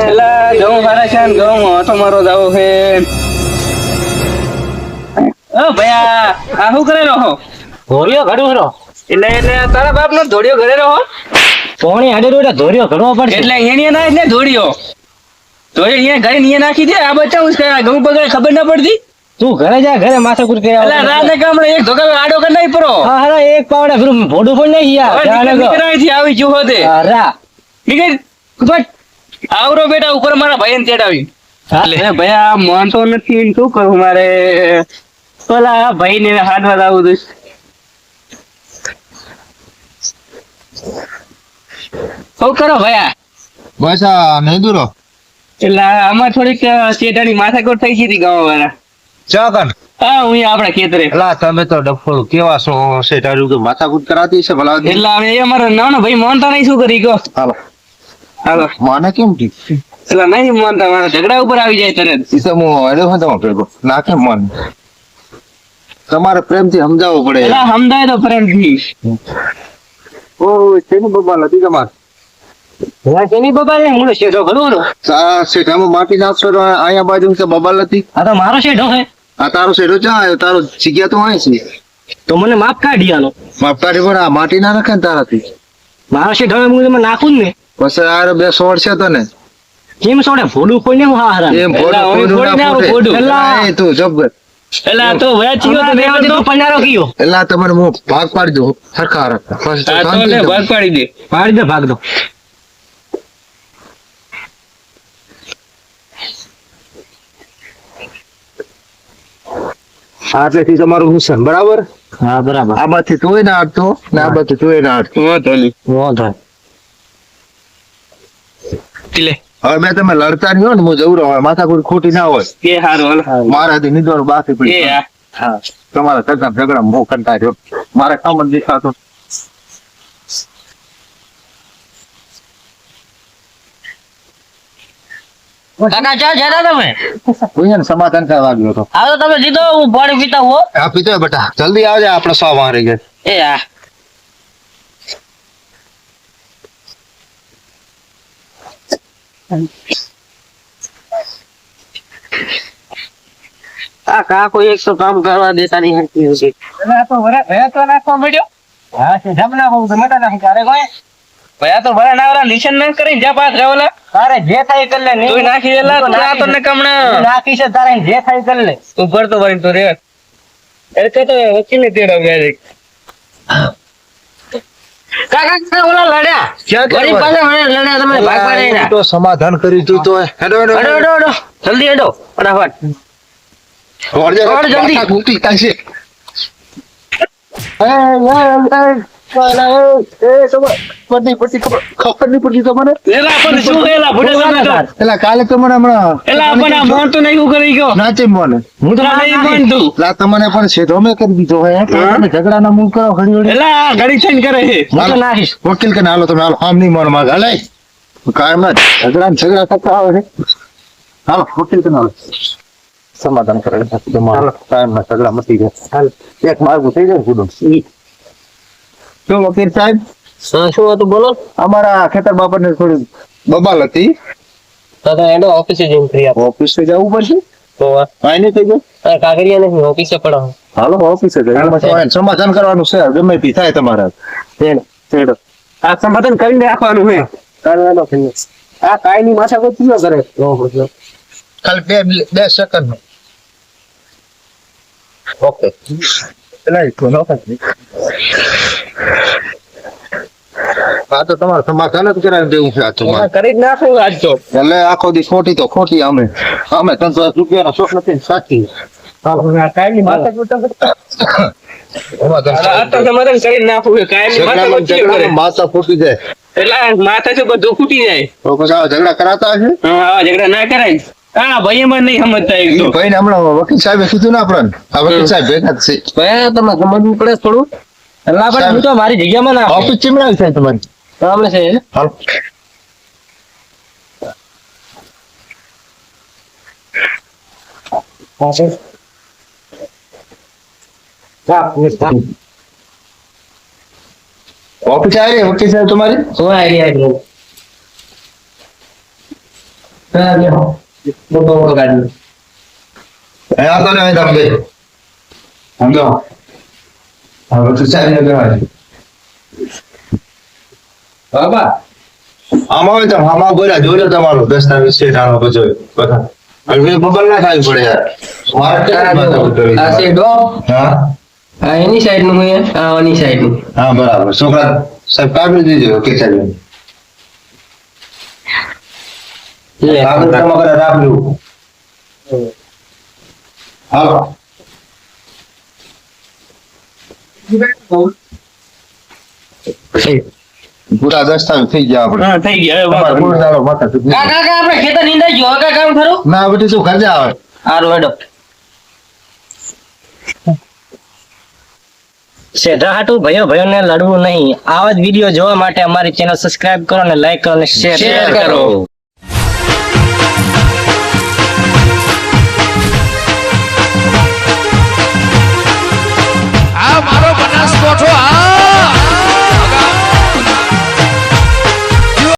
પેલા ઘઉં હારા છે ને ઘઉં ઓટો મારો જાવો છે. ઓ ભયા આ શું કરે રહો? ધોરિયો ઘડું રહો એટલે તારા બાપ નો ધોળિયો ઘરે રહો? પોણી હાડેરો એટલે ધોરિયો ઘડવો પડશે. એટલે અહીંયા ના એટલે ધોળિયો અહીંયા ઘરે અહીંયા નાખી દે. આ બચ્ચા ઘઉં બગડે ખબર ના પડતી. તું ઘરે જા, ઘરે માથાકૂટ કર્યા એટલે રાતે કામડે એક ધોકા આડો કરી નહીં પરો. હા હારા એક પાવડા ફરું ભોડું પણ નહીં યાર. નીકળાથી આવી જો હોતે હારા નીકળ આવરો બેટા ઉપર મારા ભાઈ ને તેડાવી. એટલે ભયા માનતો નથી શું કરું મારે? પેલા ભાઈ ને હાથમાં આવું દઈશ. શું કરો ભયા? બસ આ નહીં દૂરો એટલે આમાં થોડીક ચેટાની માથાકોટ થઈ ગઈ હતી ગામ વાળા. ચા કર હા હું આપડા ખેતરે. એલા તમે તો ડફોળ કેવા છો છે તારું કે માથાકૂટ કરાતી છે ભલા એટલે હવે એ અમારો નાનો ભાઈ માનતા નહીં શું કરી ગયો. હાલો હાલો માને કેમ ઠીક એટલે નહીં માનતા મારા ઝઘડા ઉપર આવી જાય તરત. ઈસા હું હેડો હા તમારો ભેગો ના કેમ મન તમારે પ્રેમથી સમજાવવું પડે. એટલે સમજાય તો પ્રેમ થી. ઓ શેની બબાલ હતી તમારે એની બબાલ ને હું શેઠો ઘડું રહો. આ શેઠામાં માટી નાખશો તો અહીંયા બાજુ કે બબાલ હતી. આ તો મારો શેઠો હે. આ તારો શેઠો ચા આવ્યો તારો જગ્યા તો અહીં છે. તો મને માપ કાઢી આનો. માપકારી પણ આ માટી ના નાખે ને તારાથી મારો શેઠો હું તમે નાખું જ ને પછી આ બે સોળ છે તને કેમ સોડે ભોડું કોઈ ને હું હા હારા એમ એલા, હવે ફોડી નાખો ફોડું. એ તું જબર એટલે તો વેચીયો તો તો દેવા પંજારો કયો એલા તમારે હું ભાગ પાડી દઉં સરખા રાખતા પછી તો આ તો શાંતિ લે જ. ભાગ પાડી દે. પાડી દે ભાગ દો. આટલેથી તમારું નુકસાન બરાબર. હા બરાબર. આ બાજુથી તોય ના હાડતો ને આ બાજુથી તોય ના હાડતો. વાંધો નહીં. વાંધો લે હવે મેં તમે લડતા નહીં હોય ને હું જવું રહું માથાકૂટ ખોટી ના હોય એ હારું હાલો. મારાથી નિધવાનું બાકી એ પડી હા. હા તમારા ઝઘડા મો કંટાળ રહ્યો મારે કામ જ દેખાતો. કાકા ચા જતા તમે હું એને સમાધાન કરવા આવ્યો હતો. આ તો તમે જીતો હું પાણી પીતા હો. આ પીતો બેટા જલ્દી આવજે આપણે સો મારી ગયા. એ હા આ કાકો એક તો કામ કરવા દેતા નહીં હરતી હતી. તો ભયા તો નાખવા મળ્યો. હા છે જમ ના હું ગમે ના કારે કોઈ ભયા તો ભરા નાવરા નિશાન ના કરી જા પાસ રાવલા. તારે જે થાય કરી લે નહીં તું નાખી દેલા તું આ તો ને કમણા નાખી છે તારે જે થાય કરી લે. ઉપર તો વળી તો રે એટલે તો વકીલે તેડા મેરેક. કાકા કાકા ઓલા લડ્યા ક્યાં ગરીબ પાસે લડ્યા તમે ભાગ પાડે ના. તો સમાધાન કરી તું તો હેડો હેડો હેડો હેડો હેડો જલ્દી હેડો ફટાફટ. દોડ જલ્દી. માથા કૂટી કાઢશે. ખબર નહીં પડતી તમને. એલા પણ શું એલા બુડા તમે તો એલા કાલે તો મને હમણાં એલા પણ આ મોન તો નહીં કરી ગયો. નાચે મને હું તો નહીં માનતું. લા તમને પણ સીધો મેં કરી દીધો હે તમે ઝઘડાના મૂળ કરો ઘડી ઘડી. એલા આ ઘડી થઈને કરે છે. હું તો નાખીશ. વકીલ કે હાલો તમે હાલો આમ નહીં મારો માગ હાલે કાયમ ના ઝઘડા ને ઝઘડા થતા આવે છે. હાલો વકીલ કે હાલો સમાધાન કરે હાલો કાયમ ના ઝઘડા મટી ગયા. હાલ એક માર્ગું થઈ જાય ગુડો. શું વકીલ સાહેબ શું હતું બોલો. અમારા ખેતર બાપા થોડી બબાલ હતી તો હેડો ઓફિસે જઈને કરી આપો. ઓફિસે જવું પડશે તો કાંઈ નહીં થઈ ગયું. કાગળિયા નહીં ઓફિસે પડો. હાલો ઓફિસે જઈને સમાધાન કરવાનું છે ગમે તે થાય તમારા. આ સમાધાન કરીને રાખવાનું છે. આ કાઈ ની માથા કોઈ પીવો કરે. ખાલી બે સેકન્ડ ઓકે આ તો તમારે સમાધાન જ કરાવી દેવું છે આ તો મારે. કરી જ નાખું આજ તો. એટલે આખો દી ખોટી તો ખોટી અમે 300 રૂપિયાનો શોખ નથી સાચી કાયમી માથાકૂટ તો આ તો સમાધાન કરી જ નાખું છે. કાયમી માથાકૂટ ચીયો કરે. માથા ફૂટી જાય એટલે માથા છે બધું ફૂટી જાય. તો પછી આવા ઝઘડા કરાતા હશે. હા આવા ઝઘડા ના કરાય. હા ભાઈ એમાં નહીં સમજતા એક તો. ભાઈ ને હમણાં વકીલ સાહેબે કીધું ને આપણને આ વકીલ સાહેબ ભેગા જ છે. ભયા તમે સમજવું પડે થોડું. એટલે પણ હું તો મારી જગ્યામાં ના ઓફિસ ચીમડાવી છે તમારી. સામે છે હાલો ઓફિસ આવી વકીલ સાહેબ તમારી. શું આઈડિયા મોટો ગાડી આ તો નહીં તમે સમજો હવે તો ચાલી જવા બાબા આમાં તો આમાં બોલ્યા જોજો તમારો દસ્તાવેજ સ્ટેટ આનો પછી બધા હવે બબલ ના ખાવી પડે યાર મારે ક્યારે આ શેડો હા આ એની સાઈડ નું છે આ આની સાઈડ નું હા બરાબર છોકરા સાહેબ કાઢી દીજો કે ચાલે આગળ તમારે રાખજો હાલો પૂરા દસ્તાવેજ થઈ ગયા આપણે હા થઈ ગયા હવે તમારે પૂરું દાડો માથા સુધી. કાકા આપણે ખેતર નીંદાઈ ગયો કાકા કામ ખરું ના બધું શું ખર્ચા આવે હારું હેડો શેઠા હાટુ ભાઈઓ ને લડવું નહીં. આવા જ વિડીયો જોવા માટે અમારી ચેનલ સબસ્ક્રાઇબ કરો અને લાઈક કરો અને શેર કરો.